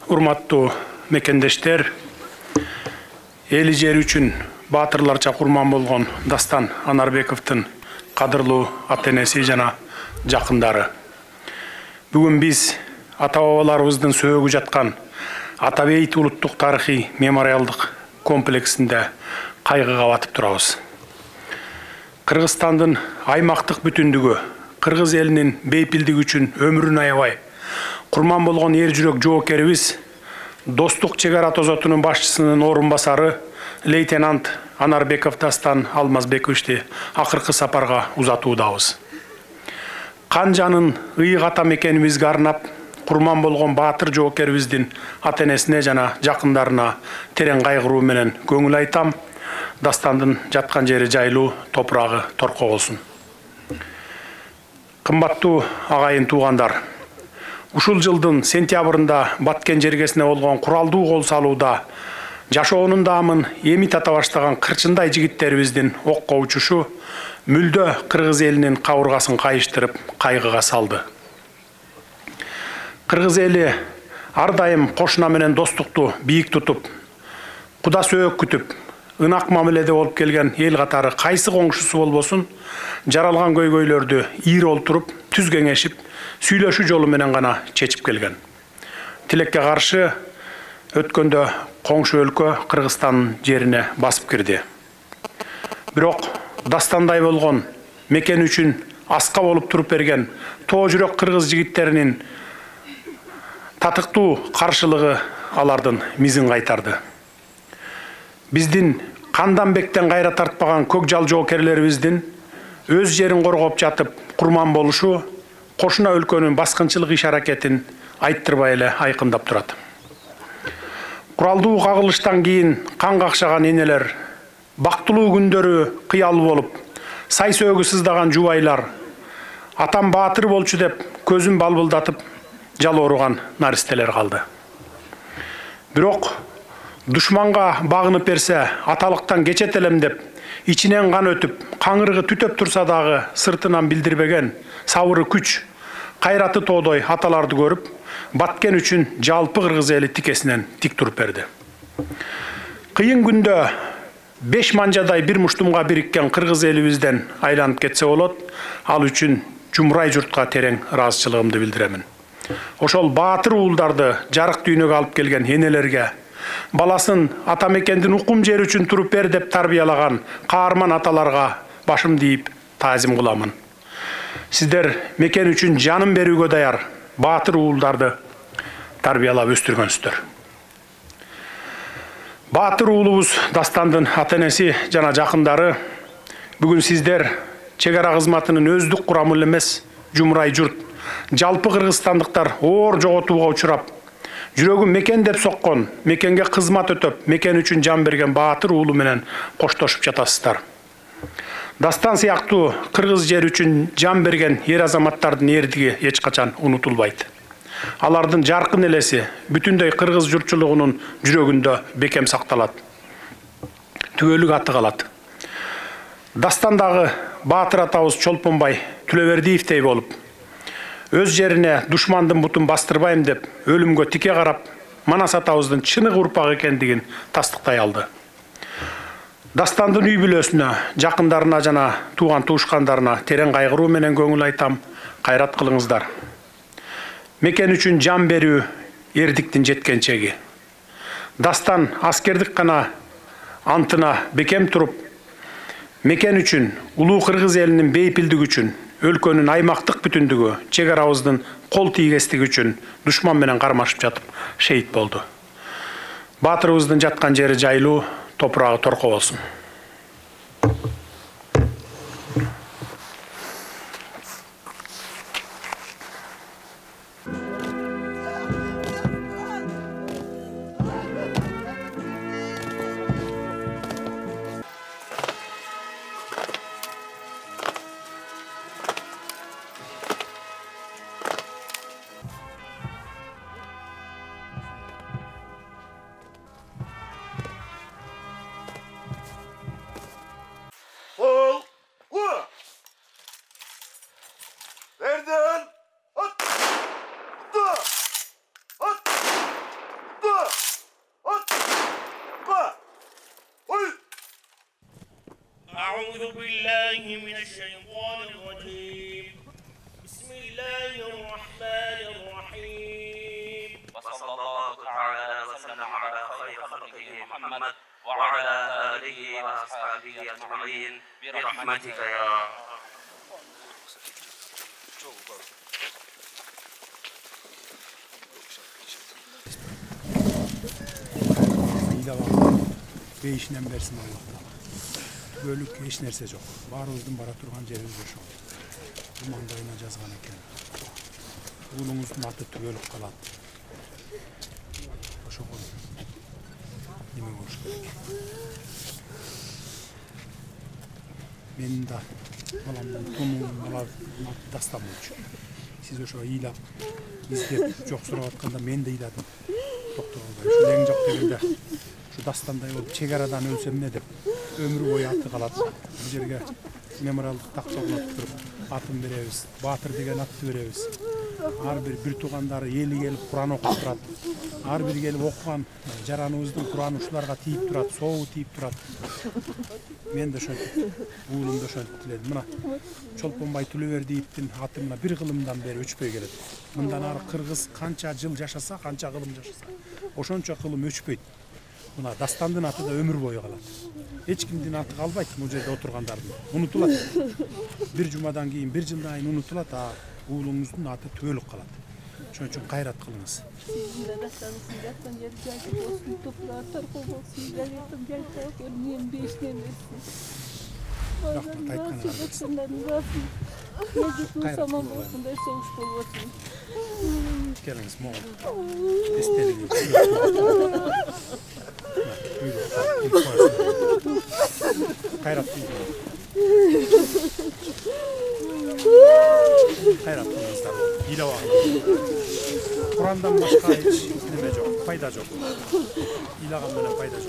Урматтуу мекендештер, эли жери үчүн баатырларча курман болгон Дастан Анарбековдун кадырлуу ата-энеси жана жакындары. Бүгүн биз ата-бабаларыбыздын сөөгү жаткан Атабейт улуттук тарыхый мемориалдык комплексинде кайгыга батып турабыз. Кыргызстандын аймактык бүтүндүгү, кыргыз элинин бейпилдиги үчүн өмүрүн аябай курман болгон эр жүрөк жоокерибиз Достук чек ара тозотунун башчысынын орун басары лейтенант Анарбеков Дастан Алмазбековичти акыркы сапарга узатуудабыз. Канжанын ыйык ата мекенибизге арнап курман болгон баатыр жоокерибиздин ата-энесине жана жакындарына терең кайгыруу менен көңүл айтам. Дастандын жаткан жери жайлуу, топурагы торко болсун. Кымбаттуу агайын туугандар, ушул жылдын сентябрында Баткен жергесине болгон куралдуу кол салууда жашоонун даамын эми тата баштаган кырчындай жигиттерибиздин окко учушу мүлдө кыргыз элинин кабыргасын кайыштырып кайгыга салды. Кыргыз эли ар дайым кошуна менен достукту бийик тутуп, куда сөөк күтүп, ынак мамиледе болуп келген эл катары кайсы коңшусу болбосун, жаралган көйгөйлөрдү ийир олтуруп, түз кеңешип, сүйлөшүү жолу менен гана чечип келген. Тилекке каршы өткөндө коңшу өлкө Кыргызстандын жерине басып кирди. Бирок Дастандай болгон мекен үчүн аска болуп туруп берген тоо жүрөк кыргыз жигиттеринин татыктуу каршылыгы алардын мизин кайтарды. Биздин кандан бектен кайра тартпаган көк жал жоокерлерибиздин өз жерин коргоп жатып курман болушу кошуна өлкөнүн баскынчылык иш-аракетин айттырбай эле айкындап турат. Куралдуу кагылыштан кийин кан какшаган энелер, бактылуу күндөрү кыялуу болуп, сай сөөгү сыздаган жубайлар, атам баатыр болчу деп көзүн балбылдатып жалооруган наристелер калды. Бирок душманга багынып берсе, аталыктан кечет элем деп, ичинен кан өтүп, каңырыгы түтөп турса дагы сыртынан билдирбеген сабыры күч, кайраты тоодой аталарды көрүп, Баткен үчүн жалпы кыргыз эли тикесинен тик туруп берди. Кыйын күндө 5 манжадай бир муштумга бириккен кыргыз элибизден айланып кетсе болот, ал үчүн жумрай журтка терең ыраазычылыгымды билдиремин. Ошол баатыр уулдарды жарык дүйнөгө алып келген энелерге, баласын ата мекендин укум жери үчүн туруп бер деп тарбиялаган каарман аталарга башымды ийип таазим кыламын. Сиздер мекен үчүн жанын берүүгө даяр баатыр уулдарды тарбиялап өстүргөнсүздөр. Баатыр уулубуз Дастандын ата-энеси жана жакындары бүгүн сиздер чек ара кызматынын өздүк курамы эле эмес, жумрай журт, жалпы кыргызстандыктар оор жоготууга учурап, жүрөгү мекен деп соккон, мекенге кызмат өтөп, мекен үчүн жан берген баатыр уулу менен коштошуп жатасыздар. Дастан сыяктуу кыргыз жери үчүн жан берген эр азаматтардын эрдиги эч качан унутулбайт. Алардын жаркын элеси бүтүндөй кыргыз журтчулугунун жүрөгүндө бекем сакталат. Түгөлүк аты калат. Дастандагы баатыр атабыз Чолпонбай Түлөбердиевдей болуп, өз жерине душмандын бутун бастырбайм деп, өлүмгө тике карап, Манас атабыздын чыныгы урпак экендигин тастыктай алды. Дастандын үй бүлөсүнө, жакындарына жана тууган туушкандарына терең кайгыруу менен көңүл айтам, кайрат кылыңыздар. Мекен үчүн жан берүү эрдиктин жеткен чеги. Дастан аскердик гана антына бекем туруп, мекен үчүн, улуу кыргыз элинин бейпилдиги үчүн, өлкөнүн аймактык бүтүндүгү, чек арабыздын кол тийгестиги үчүн душман менен кармашып жатып шейит болду. Баатырыбыздын жаткан жери жайлуу, топурагы торко болсун. أعوذ بالله من الشيطان الرجيم بسم الله الرحمن الرحيم وصلى الله تعالى وسلم على خير خلقه محمد وعلى آله وأصحابه أجمعين برحمتك يا Beyişinden versin Allah'tan. Bölük hiç nerse yok. Var oldum bara turgan yerimiz yok. Dumanda oynayacağız kaneken. Ulumuzun atı tübölük kalat. Hoş olun. Nime hoş gerek. Benim de balamdan tonum balar dastam olmuş. Siz o şu iyilap izlep çok soravatqanda men de iyladım. Doktor olbay. Şu en çok degende şu dastanday olup çegaradan ölsem ne dep ömrü boyu atı kalat. Bu жерге memorialдык так соғылып тұрып атын беребиз. Батыр деген атты беребиз. Ар бир туугандары эли келип Куран окуп турат. Ар бир келип окуган жараныбыздын Кураны ушуларга тийип турат, соогу тийип турат. Мен да ошентип, уулум да ошентип тиледим. Мына Чолпонбай Төлөбердиевдин аты мына бир кылымдан бери өчпөй келет. Мындан ары кыргыз канча жыл жашаса, канча кылым жашаса, ошончо кылым өчпөйт. Мына дастандын аты да өмүр бою калат. Эч кимдин аты калбайт бул жерде отургандардын. Унутулат. Бир жумадан кийин, бир жылдан кийин унутулат, а уулуңуздун аты түбөлүк калат. Ошон үчүн кайрат кылыңыз. Рахмат айтканыңызга. Келиңиz, могул. Эстелигиңиз. Kayrat Kayrat kılınızlar. Hile var. Kur'an'dan başka hiç nime yok. Fayda yok. İlagan böyle fayda yok.